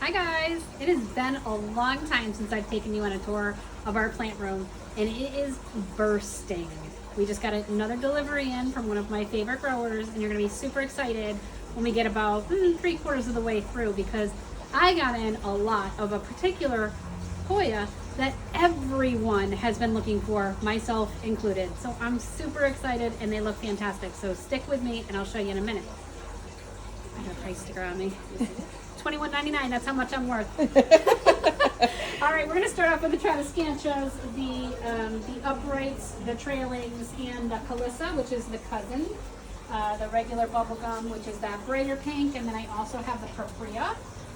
Hi guys! It has been a long time since I've taken you on a tour of our plant room, and it is bursting. We just got another delivery in from one of my favorite growers, and you're going to be super excited when we get about 3/4 of the way through, because I got in a lot of a particular Hoya that everyone has been looking for, myself included. So I'm super excited, and they look fantastic. So stick with me and I'll show you in a minute. I got a price sticker on me. $21.99, that's how much I'm worth. All right, we're going to start off with the Tradescantias, the uprights, the trailings, and the Calissa, which is the cousin. The regular bubblegum, which is that brighter pink, and then I also have the Papria,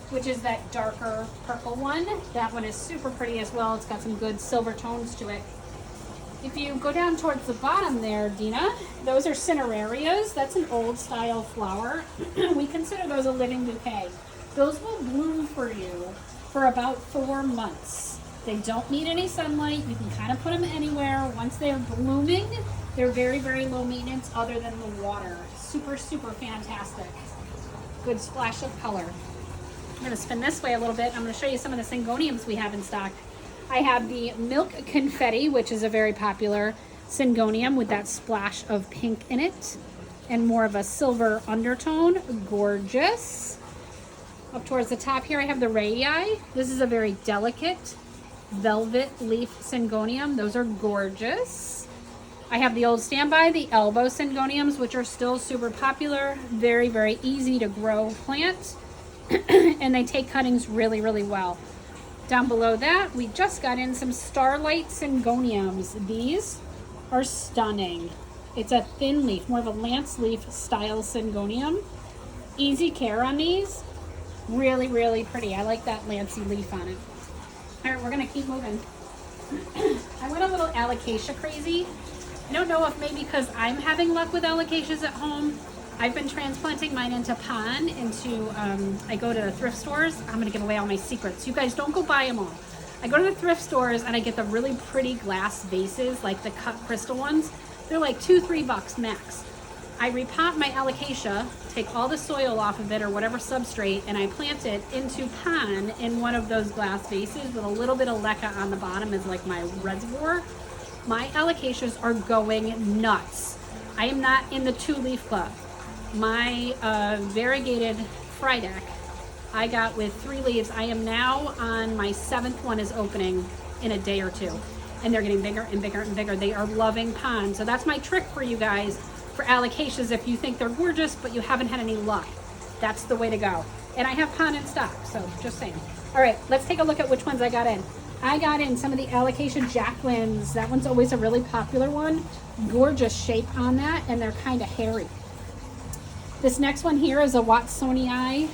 which is that darker purple one. That one is super pretty as well. It's got some good silver tones to it. If you go down towards the bottom there, Dina, those are Cinerarias. That's an old style flower. We consider those a living bouquet. Those will bloom for you for about 4 months. They don't need any sunlight. You can kind of put them anywhere. Once they're blooming, they're very, very low maintenance other than the water. Super, super fantastic. Good splash of color. I'm going to spin this way a little bit. I'm going to show you some of the Syngoniums we have in stock. I have the Milk Confetti, which is a very popular Syngonium with that splash of pink in it and more of a silver undertone. Gorgeous. Up towards the top here, I have the Rayi. This is a very delicate velvet leaf Syngonium. Those are gorgeous. I have the old standby, the Elbow Syngoniums, which are still super popular. Very, very easy to grow plant. And they take cuttings really, really well. Down below that, we just got in some Starlight Syngoniums. These are stunning. It's a thin leaf, more of a lance leaf style Syngonium. Easy care on these. Really, really pretty. I like that lancey leaf on it. All right, we're gonna keep moving. I went a little alocasia crazy. I don't know if maybe because I'm having luck with alocasias at home. I've been transplanting mine into pon, I go to thrift stores. I'm gonna give away all my secrets. You guys don't go buy them all. I go to the thrift stores and I get the really pretty glass vases, like the cut crystal ones. They're like $2-3 max. I repot my alocasia, take all the soil off of it or whatever substrate, and I plant it into pon in one of those glass vases with a little bit of leca on the bottom as like my reservoir. My alocasias are going nuts. I am not in the 2-leaf club. My variegated FRYDEK I got with 3 leaves. I am now on my 7th one is opening in a day or two. And they're getting bigger and bigger and bigger. They are loving pon. So that's my trick for you guys for alocasias. If you think they're gorgeous but you haven't had any luck, that's the way to go. And I have pon in stock, so just saying. All right, let's take a look at which ones I got in. I got in some of the alocasia Jacquelines. That one's always a really popular one. Gorgeous shape on that, and they're kind of hairy. This next one here is a Watsonii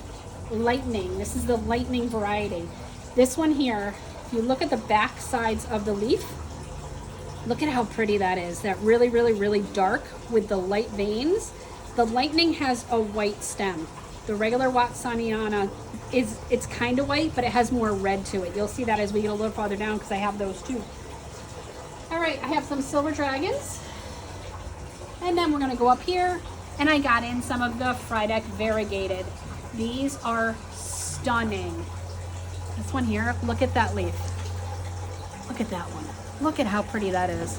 Lightning. This is the Lightning variety. This one here, if you look at the back sides of the leaf, look at how pretty that is. That really, really, really dark with the light veins. The Lightning has a white stem. The regular Watsoniana it's kind of white, but it has more red to it. You'll see that as we get a little farther down because I have those too. All right, I have some Silver Dragons. And then we're gonna go up here. And I got in some of the FRYDEK variegated. These are stunning. This one here, look at that leaf. Look at that one. Look at how pretty that is.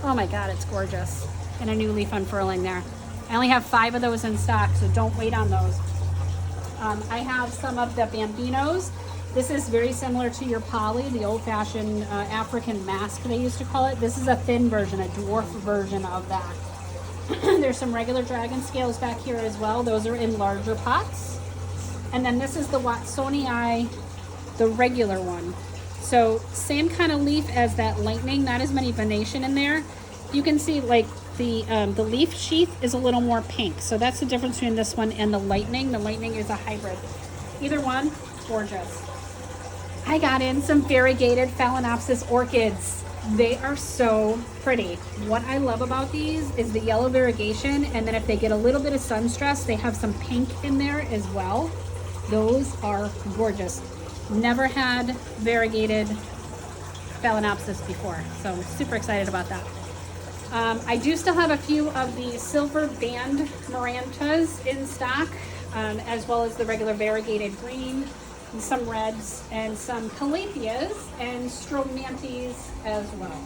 Oh my God, it's gorgeous. And a new leaf unfurling there. I only have 5 of those in stock, so don't wait on those. I have some of the Bambinos. This is very similar to your poly, the old-fashioned African mask they used to call it. This is a thin version, a dwarf version of that. There's some regular dragon scales back here as well. Those are in larger pots. And then this is the Watsonii, the regular one. So same kind of leaf as that Lightning, not as many venation in there. You can see like the leaf sheath is a little more pink. So that's the difference between this one and the Lightning. The Lightning is a hybrid. Either one, gorgeous. I got in some variegated Phalaenopsis orchids. They are so pretty. What I love about these is the yellow variegation, and then if they get a little bit of sun stress, they have some pink in there as well. Those are gorgeous. Never had variegated Phalaenopsis before, so I'm super excited about that. I do still have a few of the silver band Marantas in stock. as well as the regular variegated green, and some reds, and some calatheas and stromathes as well.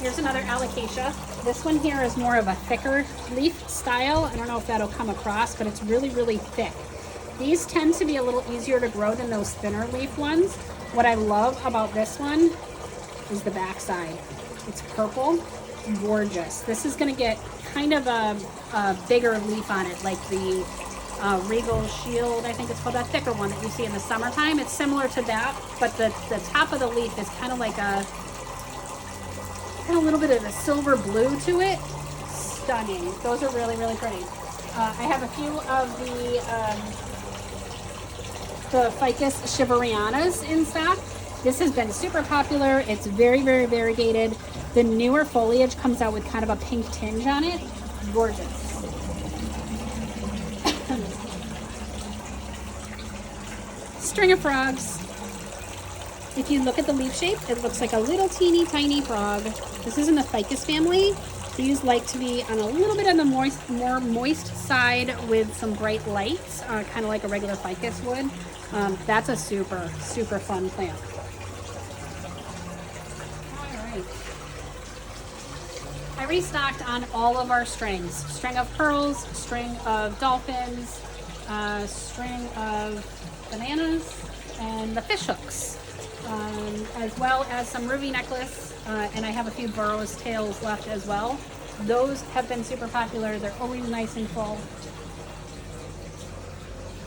Here's another alocasia. This one here is more of a thicker leaf style. I don't know if that'll come across, but it's really, really thick. These tend to be a little easier to grow than those thinner leaf ones. What I love about this one is the backside. It's purple, gorgeous. This is gonna get kind of a bigger leaf on it, like the Regal Shield, I think it's called, that thicker one that you see in the summertime. It's similar to that, but the top of the leaf is kind of like a little bit of a silver blue to it. Stunning. Those are really, really pretty. I have a few of the Ficus shiverianas in stock. This has been super popular. It's very, very variegated. The newer foliage comes out with kind of a pink tinge on it. Gorgeous. String of frogs. If you look at the leaf shape, it looks like a little teeny tiny frog. This is in the Ficus family. These like to be on a little bit on the more moist side with some bright lights, kind of like a regular ficus would. That's a super, super fun plant. All right. I restocked on all of our strings. String of pearls, string of dolphins, string of bananas, and the fish hooks. As well as some ruby necklace, and I have a few burrows tails left as well. Those have been super popular. They're always nice and full.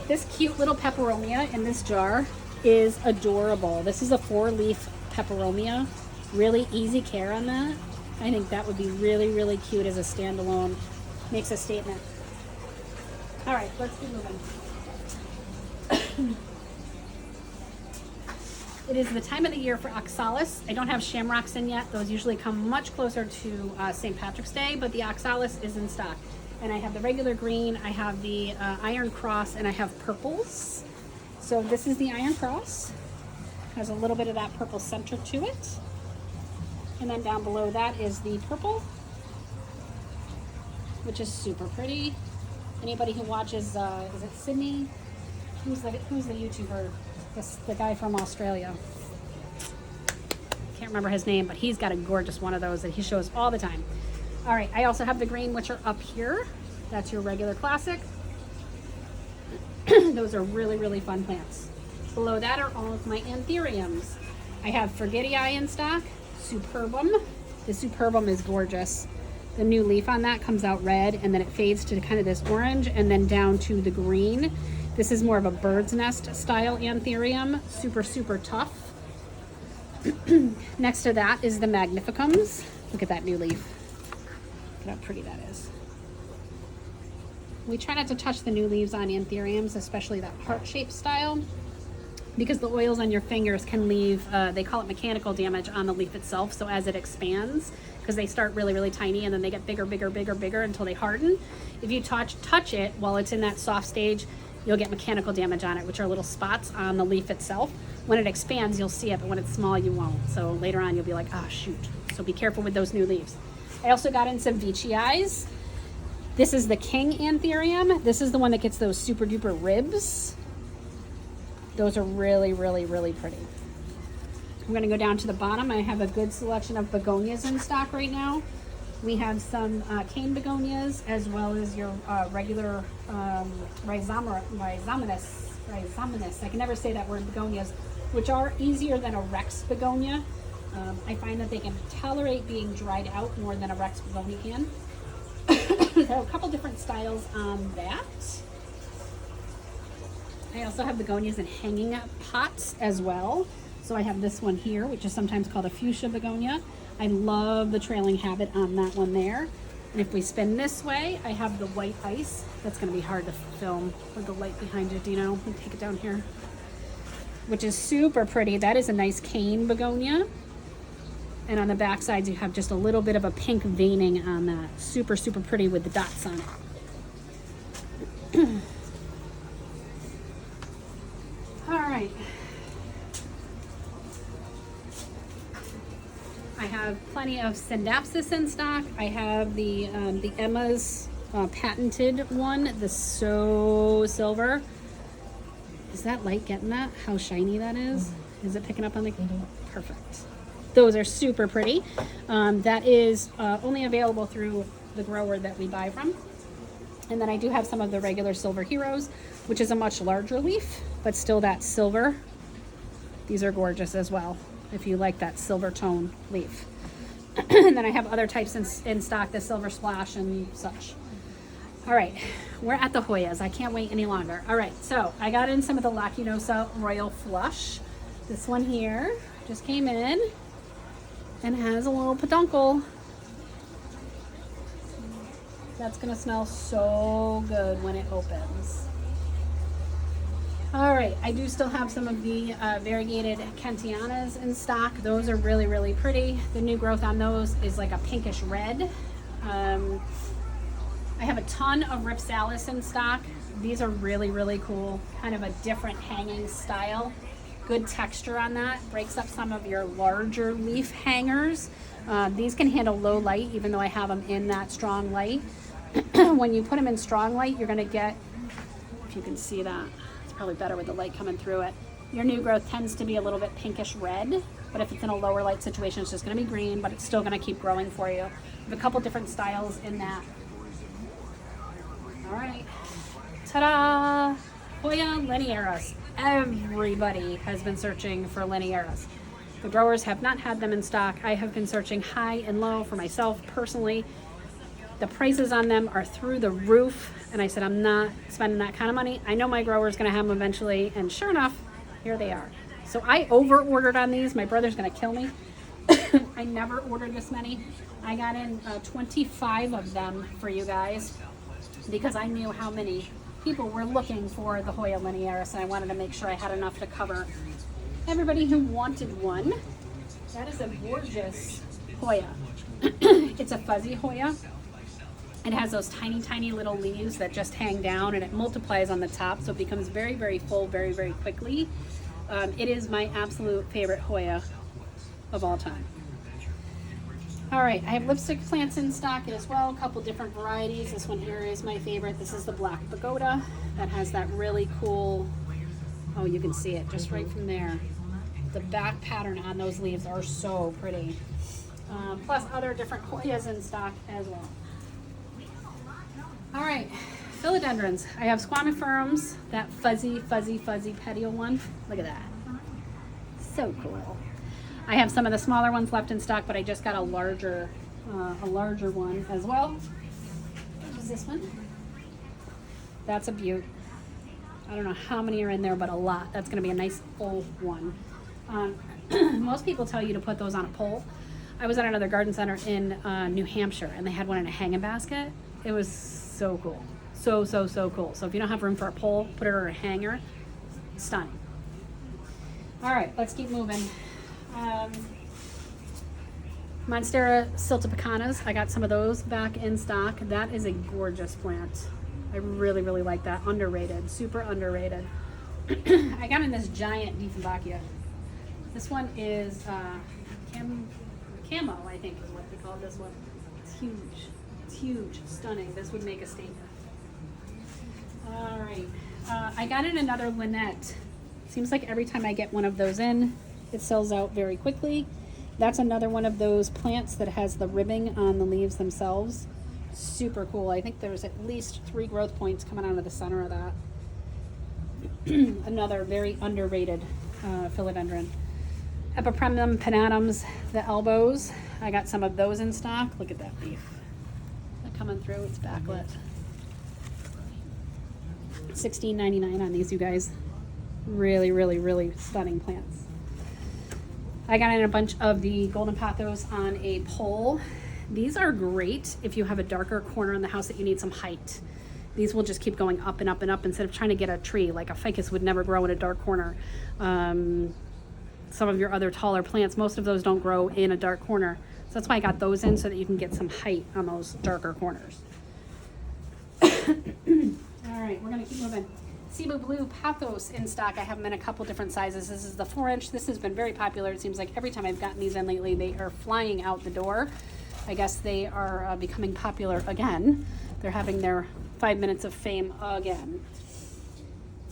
This cute little peperomia in this jar is adorable. This is a 4-leaf peperomia. Really easy care on that. I think that would be really, really cute as a standalone. Makes a statement. All right, let's keep moving. It is the time of the year for oxalis. I don't have shamrocks in yet. Those usually come much closer to St. Patrick's Day, but the oxalis is in stock. And I have the regular green, I have the iron cross, and I have purples. So this is the iron cross. Has a little bit of that purple center to it. And then down below that is the purple, which is super pretty. Anybody who watches, is it Sydney? Who's the YouTuber? The guy from Australia. Can't remember his name, but he's got a gorgeous one of those that he shows all the time. All right, I also have the green, which are up here. That's your regular classic. Those are really, really fun plants. Below that are all of my anthuriums. I have Forgetii in stock, Superbum. The Superbum is gorgeous. The new leaf on that comes out red, and then it fades to kind of this orange, and then down to the green. This is more of a bird's nest style anthurium, super, super tough. Next to that is the magnificums. Look at that new leaf. Look at how pretty that is. We try not to touch the new leaves on anthuriums, especially that heart-shaped style, because the oils on your fingers can leave, they call it mechanical damage on the leaf itself. So as it expands, because they start really, really tiny and then they get bigger, bigger, bigger, bigger until they harden. If you touch it while it's in that soft stage, you'll get mechanical damage on it, which are little spots on the leaf itself. When it expands, you'll see it, but when it's small, you won't. So later on, you'll be like, ah, shoot. So be careful with those new leaves. I also got in some Veitchii. This is the king anthurium. This is the one that gets those super duper ribs. Those are really, really, really pretty. I'm gonna go down to the bottom. I have a good selection of begonias in stock right now. We have some cane begonias, as well as your regular rhizominous, I can never say that word, begonias, which are easier than a Rex begonia. I find that they can tolerate being dried out more than a Rex begonia can. There are a couple different styles on that. I also have begonias in hanging pots as well. So I have this one here, which is sometimes called a fuchsia begonia. I love the trailing habit on that one there. And if we spin this way, I have the white ice. That's gonna be hard to film with the light behind it, Dino. Let me take it down here. Which is super pretty. That is a nice cane begonia. And on the back sides, you have just a little bit of a pink veining on that. Super, super pretty with the dots on it. All right. plenty of Scindapsus in stock. I have the Emma's patented one, the So Silver. Is that light getting that? How shiny that is? Is it picking up on the... Perfect. Those are super pretty. That is only available through the grower that we buy from. And then I do have some of the regular Silver Heroes, which is a much larger leaf, but still that silver. These are gorgeous as well, if you like that silver tone leaf. And then I have other types in stock, the Silver Splash and such. All right, we're at the Hoyas. I can't wait any longer. All right, so I got in some of the Lacinosa Royal Flush. This one here just came in and has a little peduncle. That's gonna smell so good when it opens. All right, I do still have some of the variegated Kentianas in stock. Those are really, really pretty. The new growth on those is like a pinkish red. I have a ton of Ripsalis in stock. These are really, really cool. Kind of a different hanging style. Good texture on that. Breaks up some of your larger leaf hangers. These can handle low light, even though I have them in that strong light. When you put them in strong light, you're gonna get, if you can see that, it's probably better with the light coming through it. Your new growth tends to be a little bit pinkish red, but if it's in a lower light situation, it's just gonna be green, but it's still gonna keep growing for you. I have a couple different styles in that. All right, ta-da! Hoya Linearis. Everybody has been searching for Linearis. The growers have not had them in stock. I have been searching high and low for myself personally. The prices on them are through the roof, and I said I'm not spending that kind of money. I know my grower's gonna have them eventually, and sure enough, here they are. So I over-ordered on these. My brother's gonna kill me. I never ordered this many. I got in 25 of them for you guys, because I knew how many people were looking for the Hoya Linearis, and I wanted to make sure I had enough to cover everybody who wanted one. That is a gorgeous Hoya. It's a fuzzy Hoya. It has those tiny, tiny little leaves that just hang down, and it multiplies on the top, so it becomes very, very full very, very quickly. It is my absolute favorite Hoya of all time. All right, I have lipstick plants in stock as well, a couple different varieties. This one here is my favorite. This is the Black Pagoda that has that really cool, oh, you can see it just right from there. The back pattern on those leaves are so pretty. Plus other different Hoyas in stock as well. All right, philodendrons. I have squamiferums, that fuzzy, fuzzy, fuzzy petiole one. Look at that. So cool. I have some of the smaller ones left in stock, but I just got a larger one as well. What is this one? That's a beaut. I don't know how many are in there, but a lot. That's gonna be a nice full one. Most people tell you to put those on a pole. I was at another garden center in New Hampshire, and they had one in a hanging basket. It was so cool. So, so, so cool. So if you don't have room for a pole, put it on a hanger. Stunning. All right, let's keep moving. Monstera siltipicanas, I got some of those back in stock. That is a gorgeous plant. I really, really like that. Underrated, super underrated. I got in this giant Dieffenbachia. This one is camo, I think is what they call this one. It's huge. It's huge, stunning. This would make a statement. All right, I got in another Lynette. Seems like every time I get one of those in, it sells out very quickly. That's another one of those plants that has the ribbing on the leaves themselves. Super cool. I think there's at least 3 growth points coming out of the center of that. Another very underrated philodendron. Epipremnum pinnatum's, the elbows. I got some of those in stock. Look at that leaf. They're coming through, it's backlit. $16.99 on these, you guys. Really, really, really stunning plants. I got in a bunch of the golden pothos on a pole. These are great if you have a darker corner in the house that you need some height. These will just keep going up and up and up instead of trying to get a tree. Like a ficus would never grow in a dark corner. Some of your other taller plants, most of those don't grow in a dark corner. So that's why I got those in, so that you can get some height on those darker corners. All right, we're gonna keep moving. Cebu Blue Pothos in stock. I have them in a couple different sizes. This is the 4-inch. This has been very popular. It seems like every time I've gotten these in lately, they are flying out the door. I guess they are becoming popular again. They're having their 5 minutes of fame again.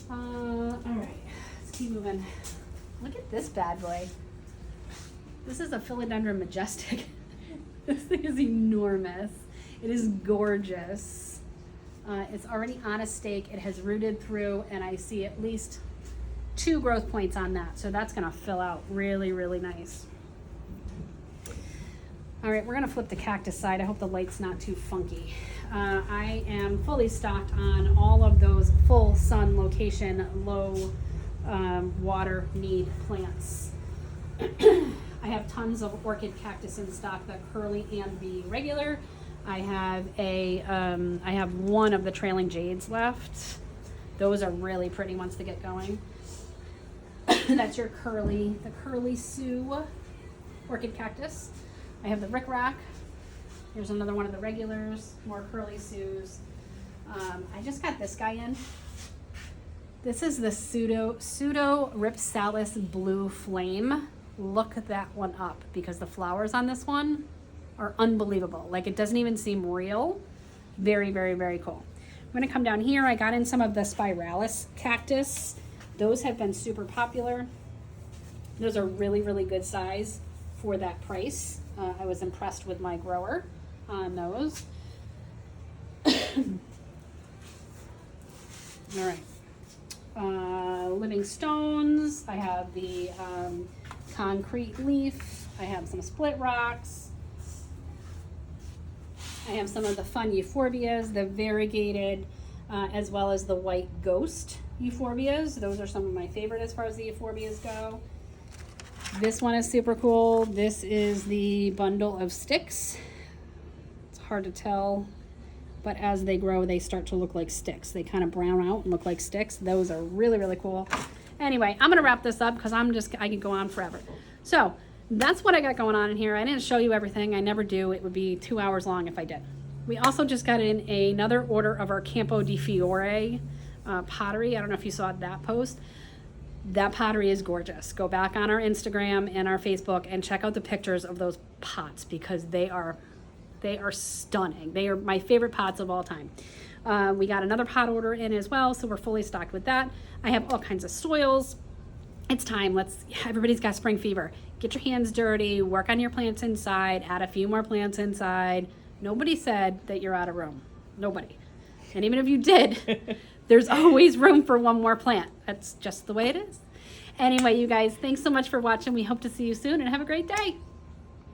All right, let's keep moving. Look at this bad boy. This is a Philodendron Majestic. This thing is enormous. It is gorgeous. It's already on a stake. It has rooted through, and I see at least 2 growth points on that. So that's gonna fill out really, really nice. All right, we're gonna flip the cactus side. I hope the light's not too funky. I am fully stocked on all of those full sun location, low water need plants. I have tons of orchid cactus in stock, the curly and the regular. I have one of the trailing jades left. Those are really pretty ones to get going. That's your the curly Sue orchid cactus. I have the rickrack. Here's another one of the regulars, more curly Sues. I just got this guy in. This is the Pseudo Ripsalis Blue Flame. Look that one up because the flowers on this one are unbelievable. Like, it doesn't even seem real. Very, very, very cool. I'm gonna come down here. I got in some of the Spiralis cactus. Those have been super popular. Those are really, really good size for that price. I was impressed with my grower on those. All right. Living stones. I have the concrete leaf. I have some split rocks. I have some of the fun euphorbias, the variegated, as well as the white ghost euphorbias. Those are some of my favorite as far as the euphorbias go. This one is super cool. This is the bundle of sticks. It's hard to tell, but as they grow, they start to look like sticks. They kind of brown out and look like sticks. Those are really, really cool. Anyway, I'm gonna wrap this up because I could go on forever. So that's what I got going on in here. I didn't show you everything. I never do. It would be 2 hours long if I did. We also just got in another order of our Campo di Fiore pottery. I don't know if you saw that post. That pottery is gorgeous. Go back on our Instagram and our Facebook and check out the pictures of those pots because they are stunning. They are my favorite pots of all time. We got another pot order in as well, so we're fully stocked with that. I have all kinds of soils. It's time. Everybody's got spring fever. Get your hands dirty, work on your plants inside, add a few more plants inside. Nobody said that you're out of room. Nobody. And even if you did, there's always room for one more plant. That's just the way it is. Anyway, you guys, thanks so much for watching. We hope to see you soon and have a great day.